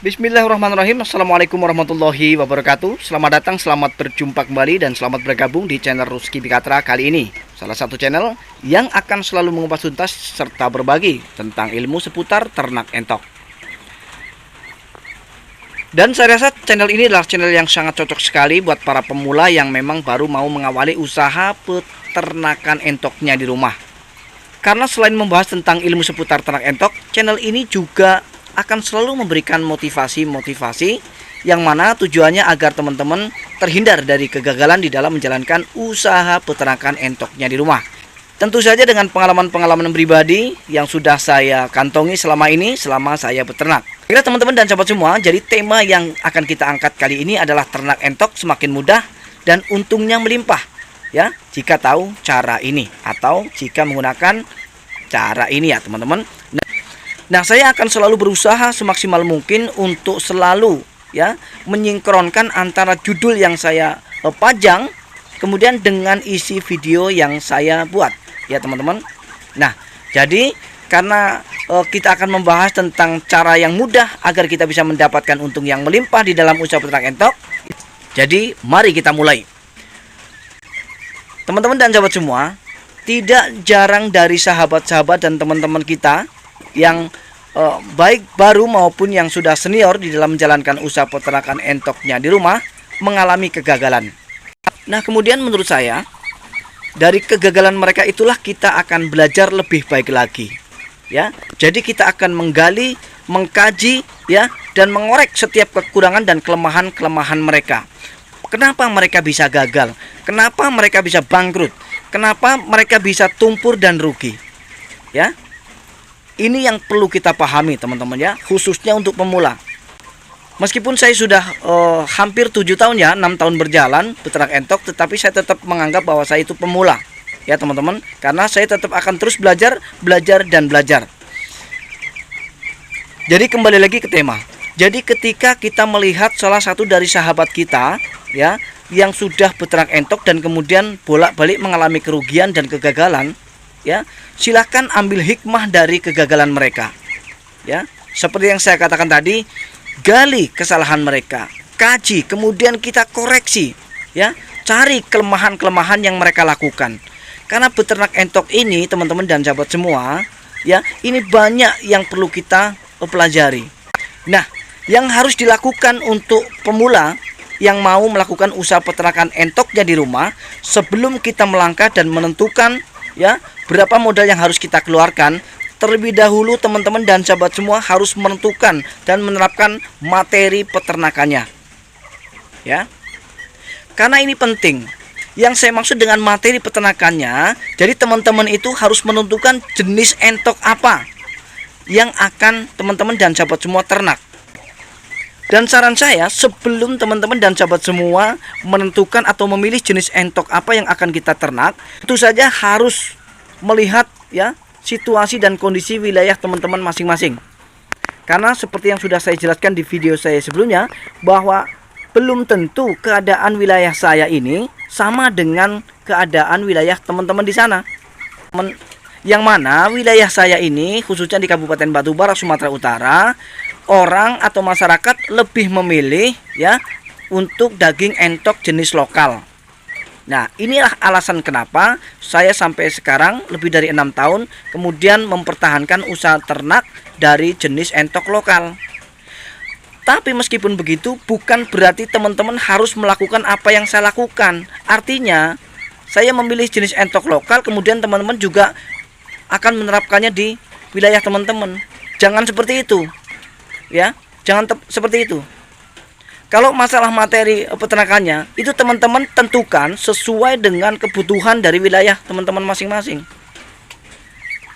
Bismillahirrahmanirrahim. Assalamualaikum warahmatullahi wabarakatuh. Selamat datang, selamat berjumpa kembali dan selamat bergabung di channel Rusky Bikatra kali ini. Salah satu channel yang akan selalu mengupas tuntas serta berbagi tentang ilmu seputar ternak entok. Dan saya rasa channel ini adalah channel yang sangat cocok sekali buat para pemula yang memang baru mau mengawali usaha peternakan entoknya di rumah. Karena selain membahas tentang ilmu seputar ternak entok, channel ini juga akan selalu memberikan motivasi-motivasi yang mana tujuannya agar teman-teman terhindar dari kegagalan di dalam menjalankan usaha peternakan entoknya di rumah. Tentu saja dengan pengalaman-pengalaman pribadi yang sudah saya kantongi selama ini, selama saya beternak. Kira teman-teman dan sahabat semua, jadi tema yang akan kita angkat kali ini adalah ternak entok semakin mudah dan untungnya melimpah. Ya, jika tahu cara ini atau jika menggunakan cara ini ya teman-teman. Nah, saya akan selalu berusaha semaksimal mungkin untuk selalu ya menyinkronkan antara judul yang saya pajang kemudian dengan isi video yang saya buat ya teman-teman. Nah, jadi karena kita akan membahas tentang cara yang mudah agar kita bisa mendapatkan untung yang melimpah di dalam usaha peternak entok. Jadi, mari kita mulai. Teman-teman dan sahabat semua, tidak jarang dari sahabat-sahabat dan teman-teman kita yang baik baru maupun yang sudah senior di dalam menjalankan usaha peternakan entoknya di rumah mengalami kegagalan. Nah, kemudian menurut saya dari kegagalan mereka itulah kita akan belajar lebih baik lagi. Ya, jadi kita akan menggali, mengkaji ya dan mengorek setiap kekurangan dan kelemahan-kelemahan mereka. Kenapa mereka bisa gagal? Kenapa mereka bisa bangkrut? Kenapa mereka bisa tumpur dan rugi? Ya. Ini yang perlu kita pahami teman-teman ya, khususnya untuk pemula. Meskipun saya sudah hampir 7 tahun ya, 6 tahun berjalan peternak entok, tetapi saya tetap menganggap bahwa saya itu pemula. Ya teman-teman, karena saya tetap akan terus belajar dan belajar. Jadi kembali lagi ke tema. Jadi ketika kita melihat salah satu dari sahabat kita ya, yang sudah peternak entok dan kemudian bolak-balik mengalami kerugian dan kegagalan, ya, silahkan ambil hikmah dari kegagalan mereka. Ya, seperti yang saya katakan tadi, gali kesalahan mereka, kaji, kemudian kita koreksi, ya, cari kelemahan-kelemahan yang mereka lakukan. Karena peternak entok ini, teman-teman dan sahabat semua, ya, ini banyak yang perlu kita pelajari. Nah, yang harus dilakukan untuk pemula yang mau melakukan usaha peternakan entoknya di rumah, sebelum kita melangkah dan menentukan ya berapa modal yang harus kita keluarkan, terlebih dahulu teman-teman dan sahabat semua harus menentukan dan menerapkan materi peternakannya. Ya. Karena ini penting. Yang saya maksud dengan materi peternakannya, jadi teman-teman itu harus menentukan jenis entok apa yang akan teman-teman dan sahabat semua ternak. Dan saran saya, sebelum teman-teman dan sahabat semua menentukan atau memilih jenis entok apa yang akan kita ternak, tentu saja harus melihat ya situasi dan kondisi wilayah teman-teman masing-masing. Karena seperti yang sudah saya jelaskan di video saya sebelumnya, bahwa belum tentu keadaan wilayah saya ini sama dengan keadaan wilayah teman-teman di sana. Yang mana wilayah saya ini, khususnya di Kabupaten Batubara, Sumatera Utara, orang atau masyarakat lebih memilih ya untuk daging entok jenis lokal. Nah, inilah alasan kenapa saya sampai sekarang lebih dari 6 tahun kemudian mempertahankan usaha ternak dari jenis entok lokal. Tapi meskipun begitu, bukan berarti teman-teman harus melakukan apa yang saya lakukan. Artinya, saya memilih jenis entok lokal, kemudian teman-teman juga akan menerapkannya di wilayah teman-teman. Jangan seperti itu. Ya, jangan seperti itu. Kalau masalah materi peternakannya, itu teman-teman tentukan sesuai dengan kebutuhan dari wilayah teman-teman masing-masing.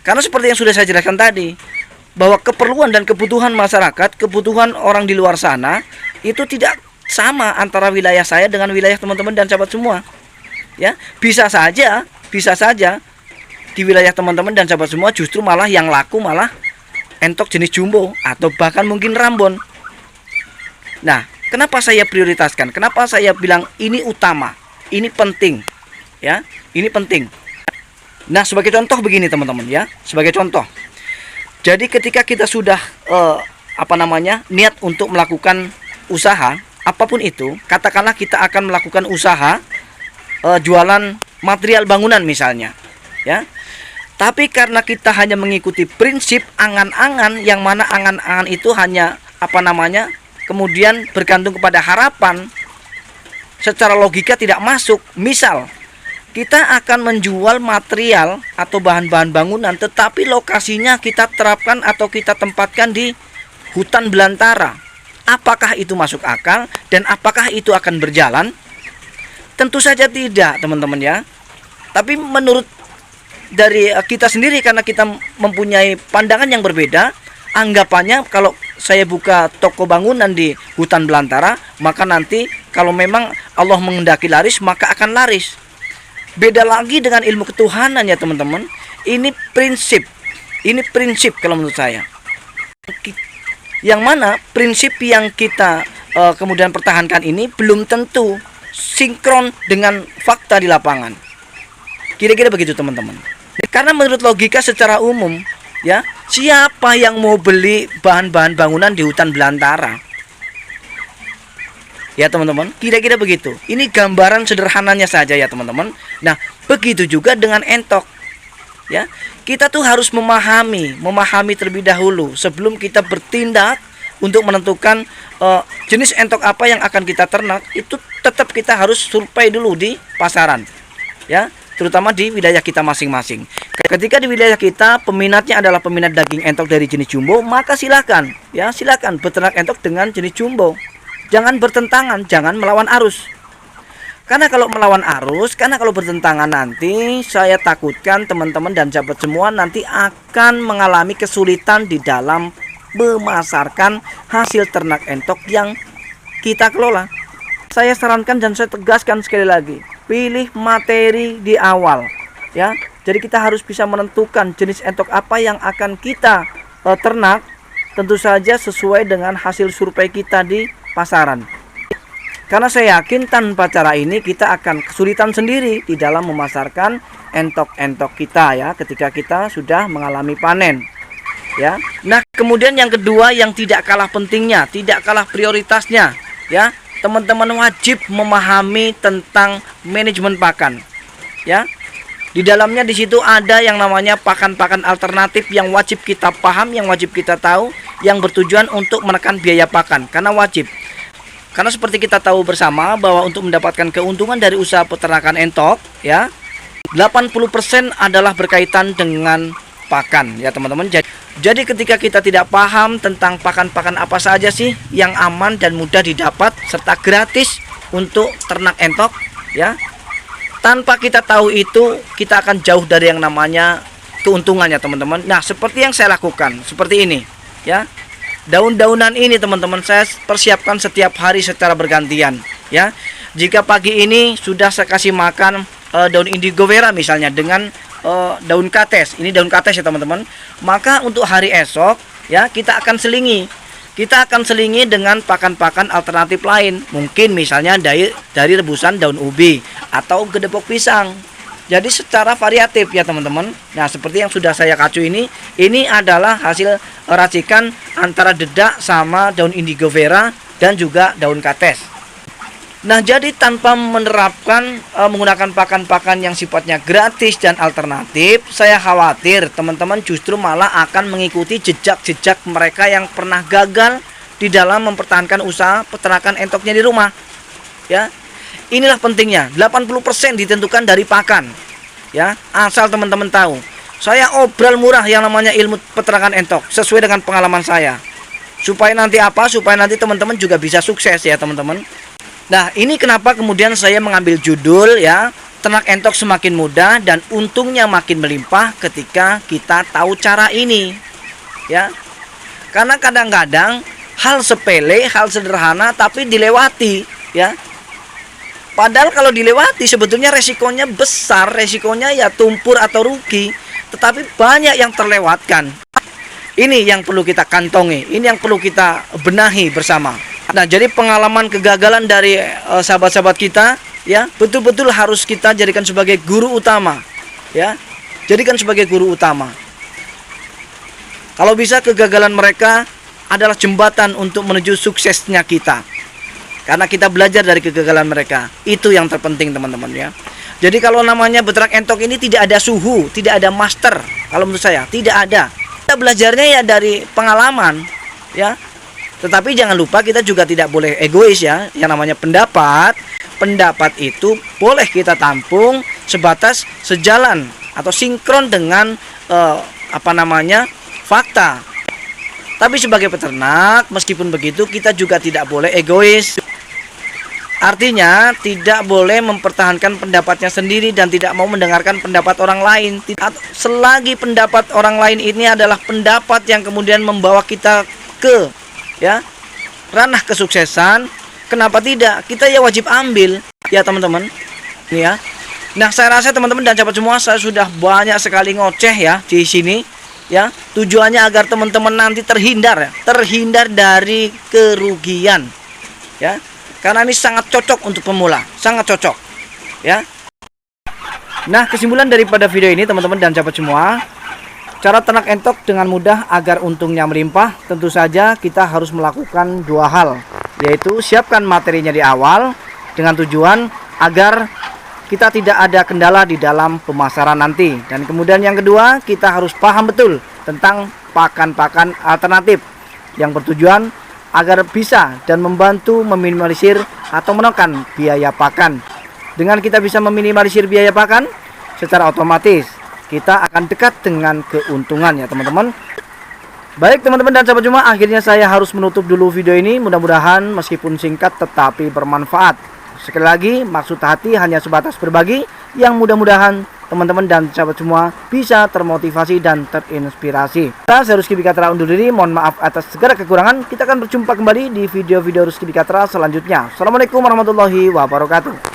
Karena seperti yang sudah saya jelaskan tadi, bahwa keperluan dan kebutuhan masyarakat, kebutuhan orang di luar sana, itu tidak sama antara wilayah saya dengan wilayah teman-teman dan sahabat semua. Ya, bisa saja di wilayah teman-teman dan sahabat semua justru malah yang laku malah entok jenis jumbo atau bahkan mungkin rambon. Nah, kenapa saya prioritaskan? Kenapa saya bilang ini utama, ini penting, ya, ini penting. Nah, sebagai contoh begini teman-teman ya, sebagai contoh. Jadi ketika kita sudah niat untuk melakukan usaha apapun itu, katakanlah kita akan melakukan usaha jualan material bangunan misalnya, ya. Tapi karena kita hanya mengikuti prinsip angan-angan, yang mana angan-angan itu hanya kemudian bergantung kepada harapan, secara logika tidak masuk. Misal kita akan menjual material atau bahan-bahan bangunan, tetapi lokasinya kita terapkan atau kita tempatkan di hutan belantara. Apakah itu masuk akal dan apakah itu akan berjalan? Tentu saja tidak, teman-teman ya. Tapi menurut dari kita sendiri, karena kita mempunyai pandangan yang berbeda, anggapannya kalau saya buka toko bangunan di hutan belantara, maka nanti kalau memang Allah menghendaki laris, maka akan laris. Beda lagi dengan ilmu ketuhanan ya teman-teman. Ini prinsip kalau menurut saya. Yang mana prinsip yang kita kemudian pertahankan ini belum tentu sinkron dengan fakta di lapangan. Kira-kira begitu teman-teman. Karena menurut logika secara umum, ya, siapa yang mau beli bahan-bahan bangunan di hutan belantara? Ya teman-teman, kira-kira begitu. Ini gambaran sederhananya saja ya teman-teman. Nah, begitu juga dengan entok. Ya, kita tuh harus memahami terlebih dahulu sebelum kita bertindak untuk menentukan jenis entok apa yang akan kita ternak. Itu tetap kita harus survei dulu di pasaran. Ya, terutama di wilayah kita masing-masing. Ketika di wilayah kita peminatnya adalah peminat daging entok dari jenis jumbo, maka silakan beternak entok dengan jenis jumbo. Jangan bertentangan, jangan melawan arus. Karena kalau bertentangan nanti saya takutkan teman-teman dan sahabat semua nanti akan mengalami kesulitan di dalam memasarkan hasil ternak entok yang kita kelola. Saya sarankan dan saya tegaskan sekali lagi, pilih materi di awal, ya. Jadi kita harus bisa menentukan jenis entok apa yang akan kita ternak, tentu saja sesuai dengan hasil survei kita di pasaran. Karena saya yakin tanpa cara ini kita akan kesulitan sendiri di dalam memasarkan entok-entok kita ya, ketika kita sudah mengalami panen. Ya. Nah, kemudian yang kedua yang tidak kalah pentingnya, tidak kalah prioritasnya, ya. Teman-teman wajib memahami tentang manajemen pakan. Ya. Di dalamnya di situ ada yang namanya pakan-pakan alternatif yang wajib kita paham, yang wajib kita tahu, yang bertujuan untuk menekan biaya pakan. Karena wajib. Karena seperti kita tahu bersama bahwa untuk mendapatkan keuntungan dari usaha peternakan entok, ya, 80% adalah berkaitan dengan pakan, ya teman-teman. Jadi ketika kita tidak paham tentang pakan-pakan apa saja sih yang aman dan mudah didapat serta gratis untuk ternak entok, ya, tanpa kita tahu itu kita akan jauh dari yang namanya keuntungannya teman-teman. Nah, seperti yang saya lakukan seperti ini, ya. Daun-daunan ini teman-teman saya persiapkan setiap hari secara bergantian, ya. Jika pagi ini sudah saya kasih makan daun indigo vera misalnya dengan daun kates. Ini daun kates ya teman-teman. Maka untuk hari esok ya kita akan selingi. Kita akan selingi dengan pakan-pakan alternatif lain. Mungkin misalnya dari rebusan daun ubi atau gedepok pisang. Jadi secara variatif ya teman-teman. Nah, seperti yang sudah saya kacu ini adalah hasil racikan antara dedak sama daun indigo vera dan juga daun kates. Nah, jadi tanpa menerapkan menggunakan pakan-pakan yang sifatnya gratis dan alternatif, saya khawatir teman-teman justru malah akan mengikuti jejak-jejak mereka yang pernah gagal di dalam mempertahankan usaha peternakan entoknya di rumah. Ya. Inilah pentingnya, 80% ditentukan dari pakan. Ya, asal teman-teman tahu. Saya obral murah yang namanya ilmu peternakan entok sesuai dengan pengalaman saya. Supaya nanti teman-teman juga bisa sukses ya, teman-teman. Nah, ini kenapa kemudian saya mengambil judul ya, ternak entok semakin mudah dan untungnya makin melimpah ketika kita tahu cara ini. Ya. Karena kadang-kadang hal sepele, hal sederhana tapi dilewati, ya. Padahal kalau dilewati sebetulnya resikonya besar, resikonya ya tumpur atau rugi. Tetapi banyak yang terlewatkan. Ini yang perlu kita kantongi, ini yang perlu kita benahi bersama. Nah, jadi pengalaman kegagalan dari sahabat-sahabat kita, ya, betul-betul harus kita jadikan sebagai guru utama, ya. Jadikan sebagai guru utama. Kalau bisa kegagalan mereka adalah jembatan untuk menuju suksesnya kita. Karena kita belajar dari kegagalan mereka. Itu yang terpenting teman-teman ya. Jadi kalau namanya Betrak Entok ini tidak ada suhu, tidak ada master. Kalau menurut saya tidak ada. Kita belajarnya ya dari pengalaman ya. Tetapi jangan lupa kita juga tidak boleh egois ya. Yang namanya pendapat itu boleh kita tampung sebatas sejalan atau sinkron dengan fakta. Tapi sebagai peternak, meskipun begitu kita juga tidak boleh egois. Artinya tidak boleh mempertahankan pendapatnya sendiri dan tidak mau mendengarkan pendapat orang lain. Selagi pendapat orang lain ini adalah pendapat yang kemudian membawa kita ke ranah kesuksesan, kenapa tidak? Kita ya wajib ambil ya teman-teman. Ya. Nah, saya rasa teman-teman dan sahabat semua, saya sudah banyak sekali ngoceh ya di sini ya. Tujuannya agar teman-teman nanti terhindar dari kerugian ya. Karena ini sangat cocok untuk pemula, sangat cocok ya. Nah, kesimpulan daripada video ini teman-teman dan sahabat semua, cara ternak entok dengan mudah agar untungnya melimpah, tentu saja kita harus melakukan dua hal, yaitu siapkan materinya di awal dengan tujuan agar kita tidak ada kendala di dalam pemasaran nanti. Dan kemudian yang kedua, kita harus paham betul tentang pakan-pakan alternatif yang bertujuan agar bisa dan membantu meminimalisir atau menekan biaya pakan. Dengan kita bisa meminimalisir biaya pakan, secara otomatis kita akan dekat dengan keuntungan ya teman-teman. Baik teman-teman dan sahabat semua, akhirnya saya harus menutup dulu video ini. Mudah-mudahan meskipun singkat tetapi bermanfaat. Sekali lagi, maksud hati hanya sebatas berbagi, yang mudah-mudahan teman-teman dan sahabat semua bisa termotivasi dan terinspirasi. Saya Rizky Bikatra undur diri, mohon maaf atas segala kekurangan. Kita akan berjumpa kembali di video-video Rizky Bikatra selanjutnya. Assalamualaikum warahmatullahi wabarakatuh.